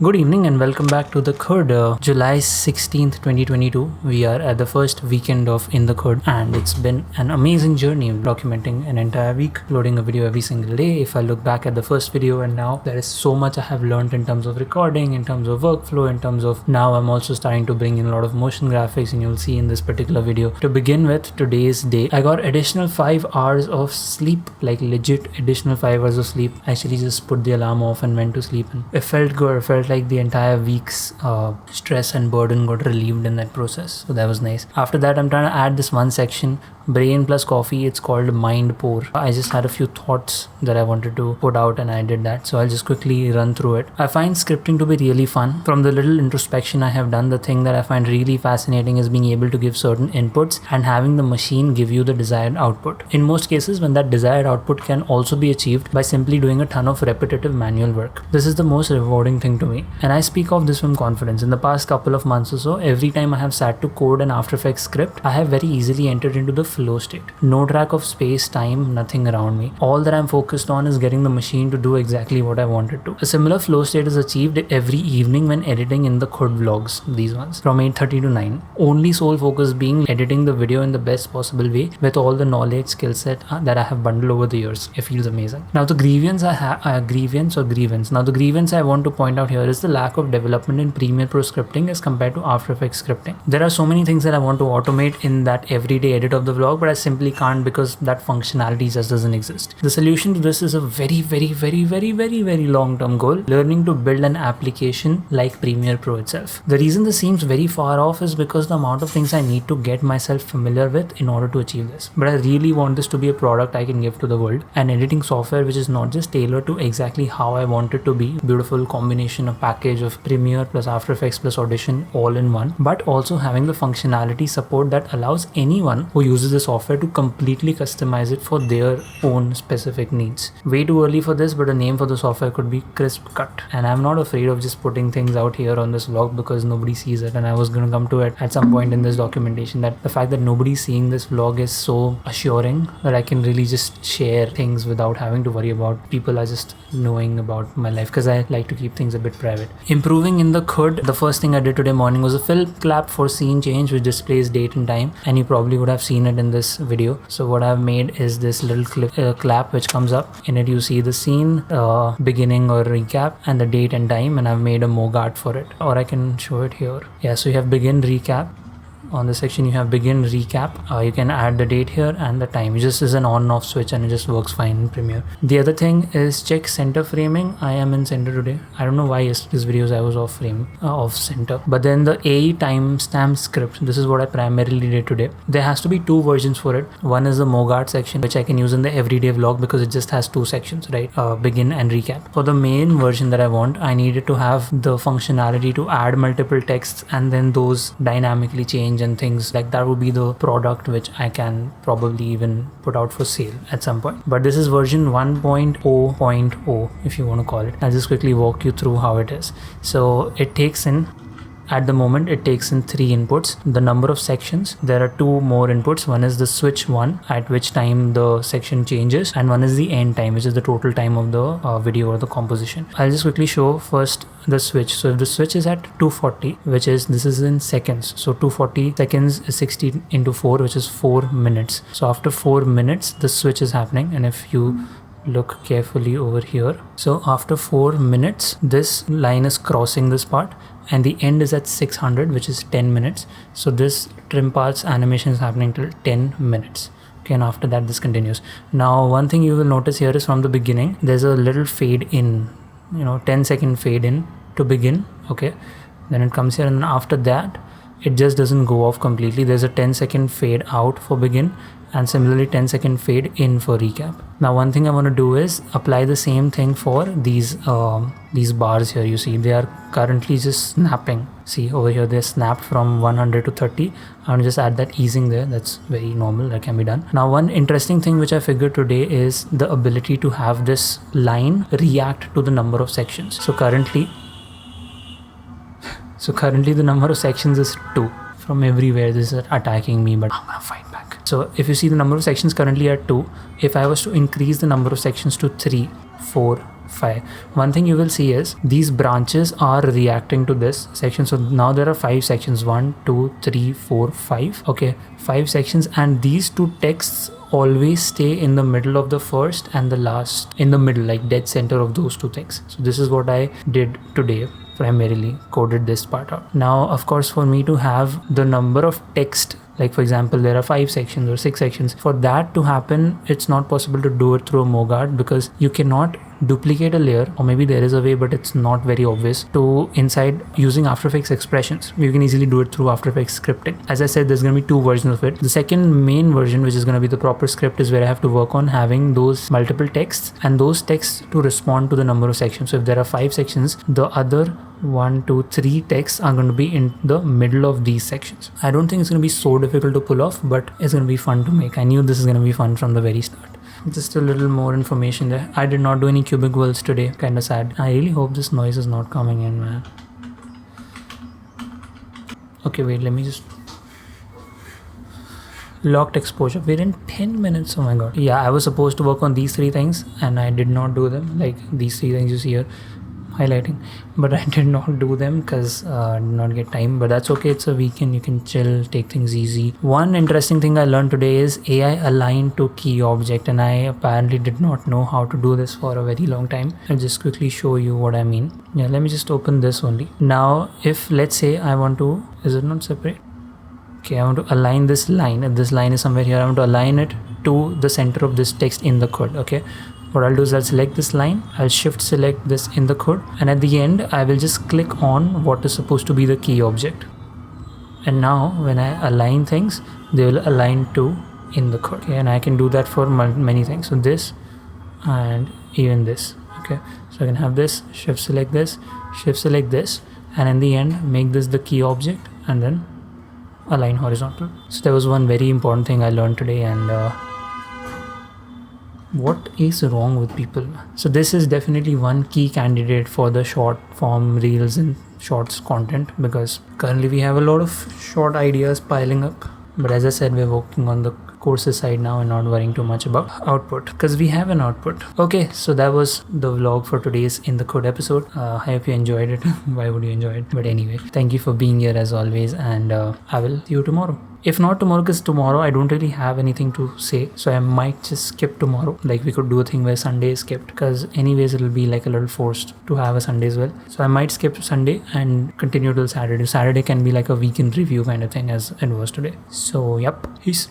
Good evening and welcome back to the Khud. July 16th, 2022. We are at the first weekend of In the Khud and it's been an amazing journey documenting an entire week, uploading a video every single day. If I look back at the first video and now, there is so much I have learned in terms of recording, in terms of workflow, in terms of now I'm also starting to bring in a lot of motion graphics and you'll see in this particular video. To begin with, today's day, I got additional 5 hours of sleep, like legit additional 5 hours of sleep. I actually just put the alarm off and went to sleep and it felt good. It felt like the entire week's stress and burden got relieved in that process, so that was nice. After that, I'm trying to add this one section, brain plus coffee. It's called mind pour. I just had a few thoughts that I wanted to put out and I did that, so I'll just quickly run through it. I find scripting to be really fun. From the little introspection I have done, the thing that I find really fascinating is being able to give certain inputs and having the machine give you the desired output. In most cases, when that desired output can also be achieved by simply doing a ton of repetitive manual work. This is the most rewarding thing to me, and I speak of this from confidence. In the past couple of months or so, every time I have sat to code an After Effects script, I have very easily entered into the flow state. No track of space, time, nothing around me. All that I'm focused on is getting the machine to do exactly what I want it to. A similar flow state is achieved every evening when editing In the Khud vlogs, these ones, from 8:30 to 9. Only sole focus being editing the video in the best possible way with all the knowledge, skill set that I have bundled over the years. It feels amazing. Now the grievance Now the grievance I want to point out here is the lack of development in Premiere Pro scripting as compared to After Effects scripting. There are so many things that I want to automate in that everyday edit of the vlog, but I simply can't because that functionality just doesn't exist. The solution to this is a very long-term goal, learning to build an application like Premiere Pro itself. The reason this seems very far off is because the amount of things I need to get myself familiar with in order to achieve this. But I really want this to be a product I can give to the world, an editing software which is not just tailored to exactly how I want it to be, beautiful combination, a package of Premiere plus After Effects plus Audition all in one, but also having the functionality support that allows anyone who uses the software to completely customize it for their own specific needs. Way too early for this, but a name for the software could be Crisp Cut. And I'm not afraid of just putting things out here on this vlog because nobody sees it, and I was going to come to it at some point in this documentation that the fact that nobody's seeing this vlog is so assuring that I can really just share things without having to worry about people are just knowing about my life, because I like to keep things a bit private. Improving In the Khud, the first thing I did today morning was a fill clap for scene change which displays date and time, and you probably would have seen it in this video. So what I've made is this little clap which comes up. In it you see the scene, beginning or recap, and the date and time, and I've made a Mogart for it, or I can show it here. Yeah, so you have begin, recap. On the section you have begin, recap. You can add the date here and the time. It just is an on off switch and it just works fine in Premiere. The other thing is check center framing. I am in center today. I don't know why yesterday's videos I was off frame, off center. But then the AE timestamp script, this is what I primarily did today. There has to be 2 versions for it. One is the Mogart section, which I can use in the everyday vlog because it just has 2 sections, right? Begin and recap. For the main version that I want, I needed to have the functionality to add multiple texts and then those dynamically change and things like that would be the product which I can probably even put out for sale at some point. But this is version 1.0.0 if you want to call it. I'll just quickly walk you through how it is. So it takes in, at the moment it takes in 3 inputs, the number of sections. There are 2 more inputs. One is the switch 1, at which time the section changes, and one is the end time, which is the total time of the video or the composition. I'll just quickly show first the switch. So if the switch is at 240, which is, this is in seconds, so 240 seconds is 60 into 4, which is 4 minutes. So after 4 minutes the switch is happening, and if you look carefully over here, so after 4 minutes this line is crossing this part and the end is at 600, which is 10 minutes. So this trim parts animation is happening till 10 minutes. Okay, and after that this continues. Now one thing you will notice here is from the beginning there's a little fade in, 10-second fade in to begin. Okay, then it comes here, and then after that it just doesn't go off completely. There's a 10-second fade out for begin, and similarly 10-second fade in for recap. Now one thing I want to do is apply the same thing for these bars here. You see they are currently just snapping. See over here they're snapped from 100 to 30. I want to just add that easing there. That's very normal, that can be done. Now one interesting thing which I figured today is the ability to have this line react to the number of sections. So currently the number of sections is 2. From everywhere this is attacking me, but I'm gonna fight back. So if you see the number of sections currently at 2, if I was to increase the number of sections to 3, 4, 5. One thing you will see is these branches are reacting to this section. So now there are 5 sections, 1, 2, 3, 4, 5. Okay, 5 sections, and these 2 texts always stay in the middle of the first and the last, in the middle, like dead center of those 2 things. So this is what I did today. Primarily coded this part out. Now, of course, for me to have the number of text, like for example, there are 5 sections or 6 sections, for that to happen, it's not possible to do it through a MoGuard, because you cannot duplicate a layer, or maybe there is a way, but it's not very obvious, to inside using After Effects expressions. You can easily do it through After Effects scripting. As I said, there's going to be 2 versions of it. The second main version, which is going to be the proper script, is where I have to work on having those multiple texts, and those texts to respond to the number of sections. So if there are 5 sections, the other 1, 2, 3 texts are going to be in the middle of these sections. I don't think it's going to be so difficult to pull off, but it's going to be fun to make. I knew this is going to be fun from the very start. Just a little more information there. I did not do any cubic worlds today. Kind of sad. I really hope this noise is not coming in, man. Okay, wait, let me just... Locked exposure. We're in 10 minutes. Oh my god. Yeah, I was supposed to work on these 3 things and I did not do them. Like these 3 things you see here highlighting, but I did not do them because I did not get time. But that's okay, it's a weekend, you can chill, take things easy. One interesting thing I learned today is AI align to key object, and I apparently did not know how to do this for a very long time. I'll just quickly show you what I mean. Yeah, let me just open this only. Now if let's say I want to, is it not separate? Okay, I want to align this line, and this line is somewhere here. I want to align it to the center of this text in the CUD. Okay, what I'll do is I'll select this line, I'll shift select this in the CUD, and at the end I will just click on what is supposed to be the key object. And now when I align things, they will align to in the CUD. Okay, and I can do that for many things. So this and even this. Okay, so I can have this, shift select this, and in the end make this the key object and then align horizontal. So there was one very important thing I learned today, and what is wrong with people? So this is definitely one key candidate for the short form reels and shorts content, because currently we have a lot of short ideas piling up, but as I said, we're working on the courses side now and not worrying too much about output, because we have an output. Okay, so that was the vlog for today's In the Code episode. I hope you enjoyed it. Why would you enjoy it? But anyway, thank you for being here as always, and I will see you tomorrow. If not tomorrow, because tomorrow I don't really have anything to say, so I might just skip tomorrow. Like we could do a thing where Sunday is skipped, because anyways it'll be like a little forced to have a Sunday as well. So I might skip Sunday and continue till Saturday. Saturday can be like a weekend review kind of thing as it was today. So yep, peace.